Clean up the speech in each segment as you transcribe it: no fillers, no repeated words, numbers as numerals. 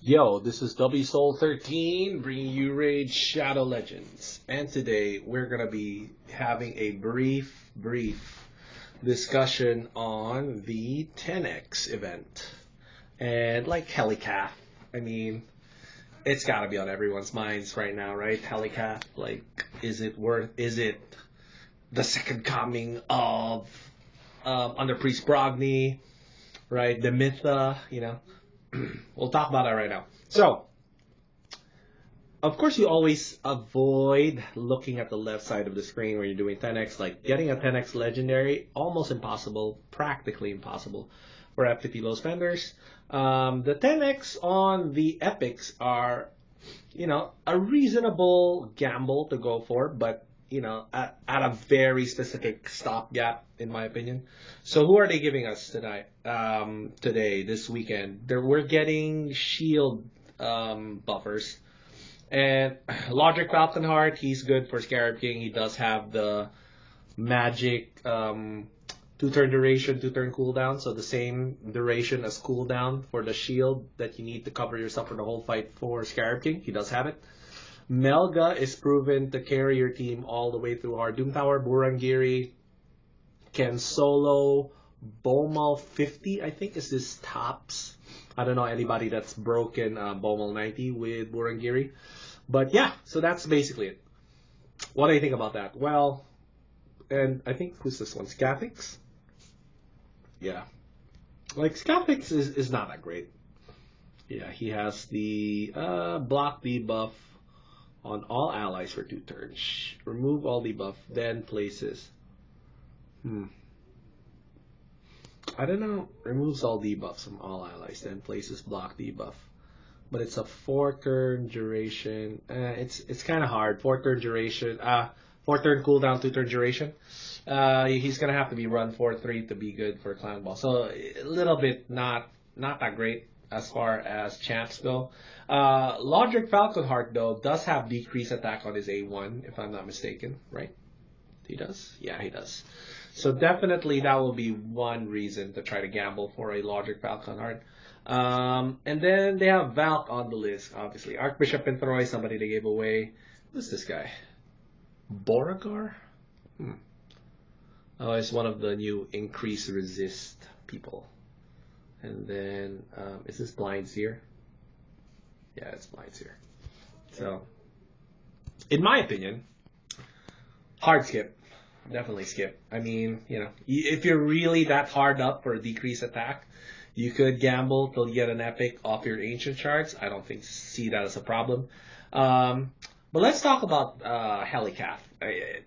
Yo, this is W Soul 13 bringing you Raid Shadow Legends. And today we're going to be having a brief discussion on the 10x event. And like Helicath, I mean, it's got to be on everyone's minds right now, right? Helicath, like, is it the second coming of Under Priest Brogni, right? The Mytha. We'll talk about that right now. So, of course, you always avoid looking at the left side of the screen when you're doing 10x. Like getting a 10x legendary, almost impossible, practically impossible for FTP low spenders. The 10x on the epics are, a reasonable gamble to go for, but at a very specific stopgap, in my opinion. So who are they giving us tonight? Today, this weekend, we're getting shield buffers. And Logic Falconheart, he's good for Scarab King. He does have the magic 2-turn duration, 2-turn cooldown. So the same duration as cooldown for the shield that you need to cover yourself for the whole fight for Scarab King. He does have it. Melga is proven to carry your team all the way through our Doom Tower. Burangiri can solo Bomal 50, I think, is this tops. I don't know anybody that's broken Bomal 90 with Burangiri. But yeah, so that's basically it. What do you think about that? Well, and I think, who's this one? Scathix? Yeah. Like, Scathix is not that great. Yeah, he has the block debuff on all allies for 2 turns. Remove all debuff, then places. I don't know. Removes all debuffs from all allies, then places block debuff. But it's a 4-turn duration. It's kind of hard. 4-turn duration. 4-turn cooldown, 2-turn duration. He's gonna have to be run 4-3 to be good for Clan Ball. So a little bit not that great as far as champs go. Logic Falconheart though does have decreased attack on his A1, if I'm not mistaken, right? He does? Yeah, he does. So definitely that will be one reason to try to gamble for a Logic Falconheart. And then they have Valk on the list, obviously. Archbishop Pinthroy, somebody they gave away. Who's this guy? Beauregard? Oh, it's one of the new increase resist people. And then, is this Blinds here? Yeah, it's Blinds here. So, in my opinion, hard skip. Definitely skip. I mean, if you're really that hard up for a decreased attack, you could gamble till you get an epic off your ancient shards. I don't see that as a problem. But let's talk about Helicath.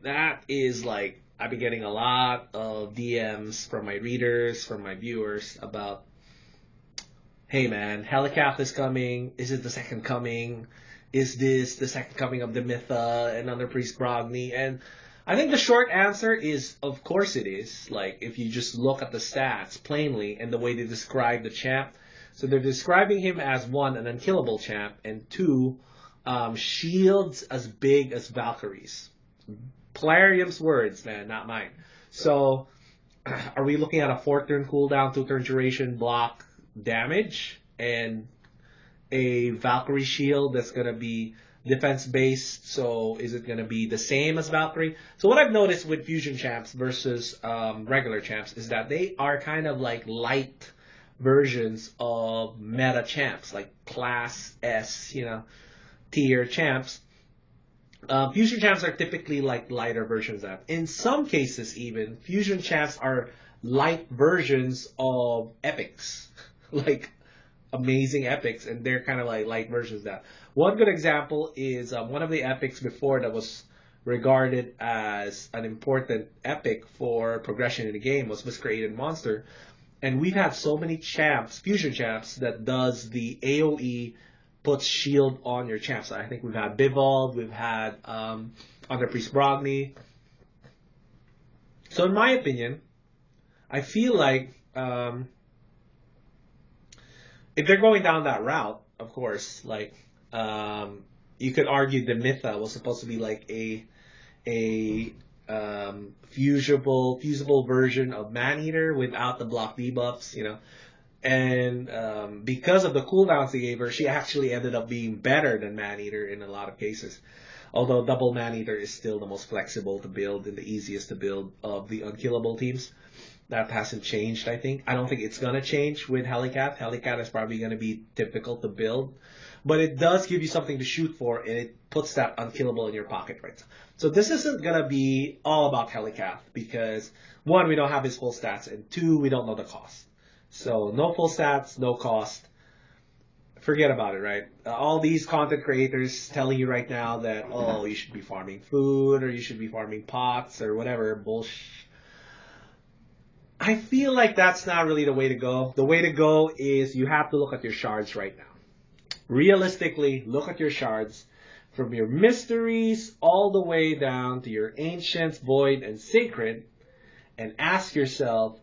That is like, I've been getting a lot of DMs from my readers, from my viewers about, hey man, Helicath is coming. Is it the second coming? Is this the second coming of the Mytha and Under Priest Brogni? And I think the short answer is, of course it is. Like, if you just look at the stats plainly and the way they describe the champ. So they're describing him as, 1, an unkillable champ, and 2, shields as big as Valkyries. Plarium's words, man, not mine. So, are we looking at a 4-turn cooldown, 2-turn duration, block damage, and a Valkyrie shield that's going to be defense based? So is it going to be the same as Valkyrie? So what I've noticed with fusion champs versus regular champs is that they are kind of like light versions of meta champs, like class S, tier champs. Fusion champs are typically like lighter versions of that. In some cases even, fusion champs are light versions of epics. Like amazing epics, and they're kind of like light versions of that. One good example is one of the epics before that was regarded as an important epic for progression in the game was Miscreated Monster. And we've had so many champs, fusion champs, that does the AoE, puts shield on your champs. I think we've had Bivald, we've had Under Priest Brogni. So in my opinion, I feel like if they're going down that route, of course, like you could argue the Mytha was supposed to be like a fusible version of Maneater without the block debuffs. And because of the cooldowns they gave her, she actually ended up being better than Maneater in a lot of cases. Although double Maneater is still the most flexible to build and the easiest to build of the unkillable teams. That hasn't changed, I think. I don't think it's going to change with Helicath. Helicath is probably going to be difficult to build. But it does give you something to shoot for, and it puts that unkillable in your pocket, right? So this isn't going to be all about Helicath because, one, we don't have his full stats, and two, we don't know the cost. So no full stats, no cost. Forget about it, right? All these content creators telling you right now that, oh, you should be farming food or you should be farming pots or whatever bullshit. I feel like that's not really the way to go. The way to go is you have to look at your shards right now. Realistically, look at your shards from your mysteries all the way down to your ancients, void, and sacred, and ask yourself,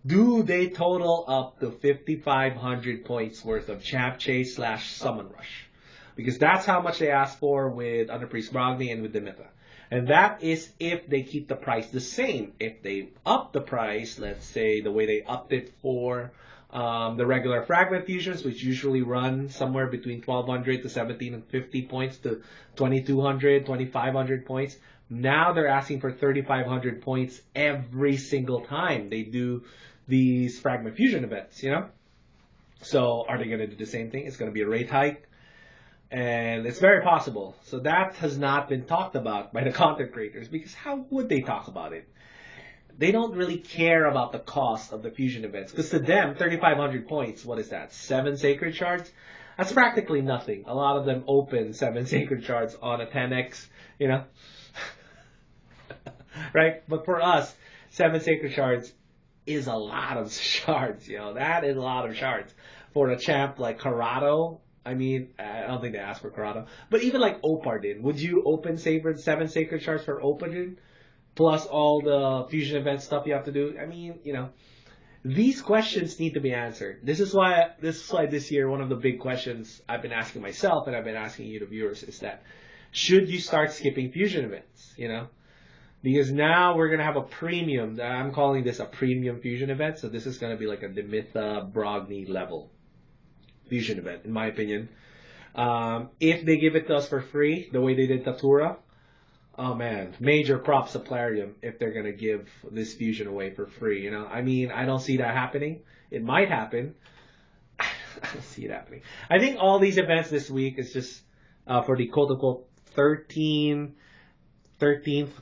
do they total up to 5,500 points worth of champ chase / summon rush? Because that's how much they ask for with Underpriest Brogni and with Dimitha. And that is if they keep the price the same. If they up the price, let's say the way they upped it for the regular fragment fusions, which usually run somewhere between 1,200 to 1,750 points to 2,200, 2,500 points. Now they're asking for 3,500 points every single time they do these fragment fusion events, you know? So are they going to do the same thing? It's going to be a rate hike. And it's very possible. So that has not been talked about by the content creators because how would they talk about it? They don't really care about the cost of the fusion events because to them, 3,500 points, what is that? 7 sacred shards? That's practically nothing. A lot of them open 7 sacred shards on a 10x, you know? Right? But for us, 7 sacred shards is a lot of shards, you know? That is a lot of shards. For a champ like Corrado, I mean, I don't think they asked for Corrado. But even like Opardin, would you open 7 sacred shards for Opardin? Plus all the fusion event stuff you have to do? I mean, you know, these questions need to be answered. This is why this year, one of the big questions I've been asking myself and I've been asking you, the viewers, is that should you start skipping fusion events, you know? Because now we're going to have a premium. I'm calling this a premium fusion event. So this is going to be like a Dimitha Brogni level fusion event, in my opinion. If they give it to us for free, the way they did Tatura, oh man, major props to Plarium if they're going to give this fusion away for free, you know? I mean, I don't see that happening. It might happen. I don't see it happening. I think all these events this week is just for the quote-unquote 13th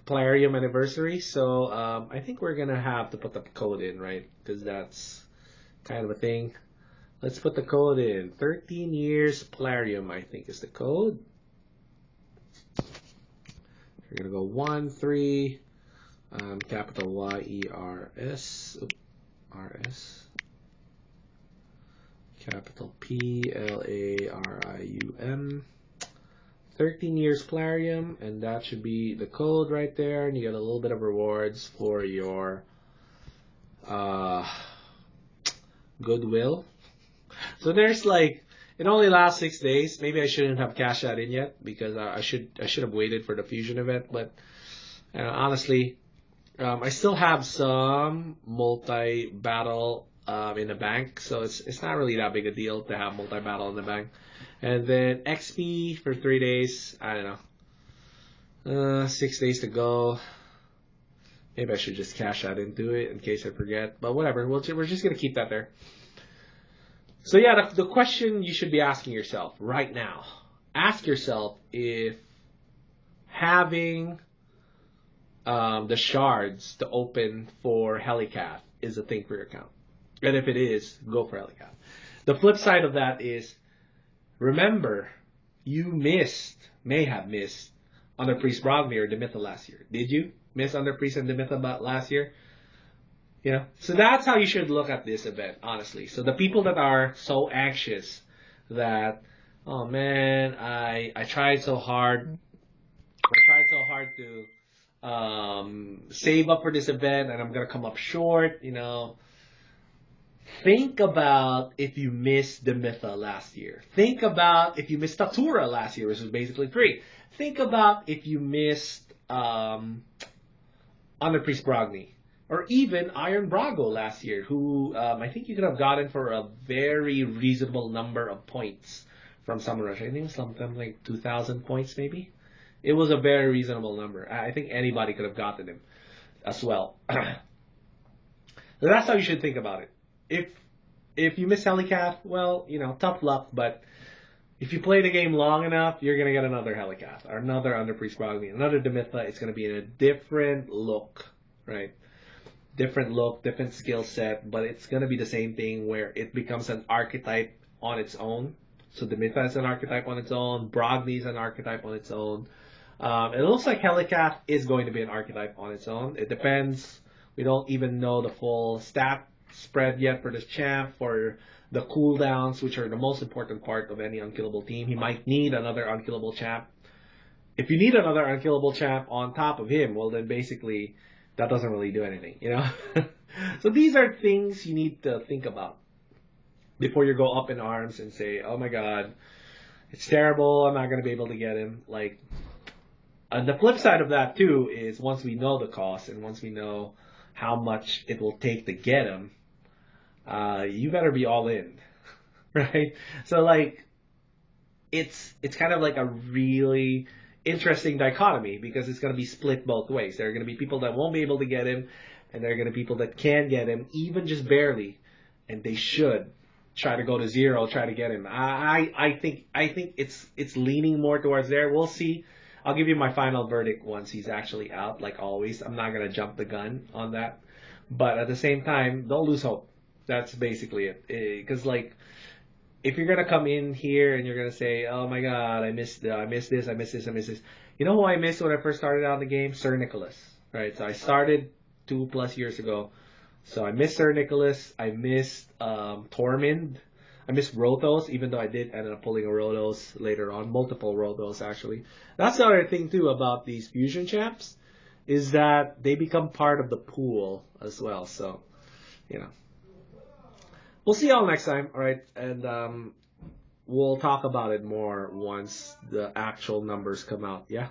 Plarium anniversary. So I think we're going to have to put the code in, right? Because that's kind of a thing. Let's put the code in. 13 years Plarium, I think, is the code. We're going to go 13, capital YERS, RS, capital PLARIUM. 13 years Plarium, and that should be the code right there. And you get a little bit of rewards for your goodwill. So there's like, it only lasts 6 days. Maybe I shouldn't have cashed that in yet because I should have waited for the fusion event. But honestly, I still have some multi-battle in the bank, so it's not really that big a deal to have multi-battle in the bank. And then XP for 3 days. I don't know. 6 days to go. Maybe I should just cash that into it in case I forget. But whatever. We're just going to keep that there. So yeah, the question you should be asking yourself right now. Ask yourself if having the shards to open for Helicath is a thing for your account. And if it is, go for Helicath. The flip side of that is, remember, you may have missed Underpriest Brogni or Dimitha last year. Did you miss Underpriest and Dimitha last year? You know? So that's how you should look at this event, honestly. So the people that are so anxious that, oh man, I tried so hard. I tried so hard to save up for this event and I'm going to come up short, you know. Think about if you missed Dimitha last year. Think about if you missed Tatura last year, which was basically free. Think about if you missed Underpriest Brogni. Or even Iron Brago last year, who I think you could have gotten for a very reasonable number of points from Summer Rush. I think something like 2,000 points maybe. It was a very reasonable number. I think anybody could have gotten him as well. So that's how you should think about it. If you miss Helicath, well, tough luck, but if you play the game long enough, you're going to get another Helicath, or another Underpriest Brogni, another Demytha. It's going to be in a different look, right? Different look, different skill set, but it's going to be the same thing where it becomes an archetype on its own. So Demytha is an archetype on its own, Brogni is an archetype on its own. It looks like Helicath is going to be an archetype on its own. It depends. We don't even know the full stat spread yet for this champ, for the cooldowns, which are the most important part of any unkillable team. He might need another unkillable champ. If you need another unkillable champ on top of him, well then basically that doesn't really do anything, So these are things you need to think about before you go up in arms and say, oh my god, it's terrible, I'm not going to be able to get him. And the flip side of that too is once we know the cost and once we know how much it will take to get him, you better be all in, right? So it's kind of like a really interesting dichotomy because it's going to be split both ways. There are going to be people that won't be able to get him, and there are going to be people that can get him, even just barely, and they should try to go to zero, try to get him. I think it's leaning more towards there. We'll see. I'll give you my final verdict once he's actually out, like always. I'm not going to jump the gun on that. But at the same time, don't lose hope. That's basically it. Because, if you're going to come in here and you're going to say, oh my god, I missed this. You know who I missed when I first started out in the game? Sir Nicholas. Right? So I started 2+ years ago. So I missed Sir Nicholas. I missed Tormund. I missed Rothos, even though I did end up pulling a Rothos later on. Multiple Rothos, actually. That's the other thing, too, about these fusion champs, is that they become part of the pool as well. So, We'll see y'all next time, all right? And we'll talk about it more once the actual numbers come out, yeah?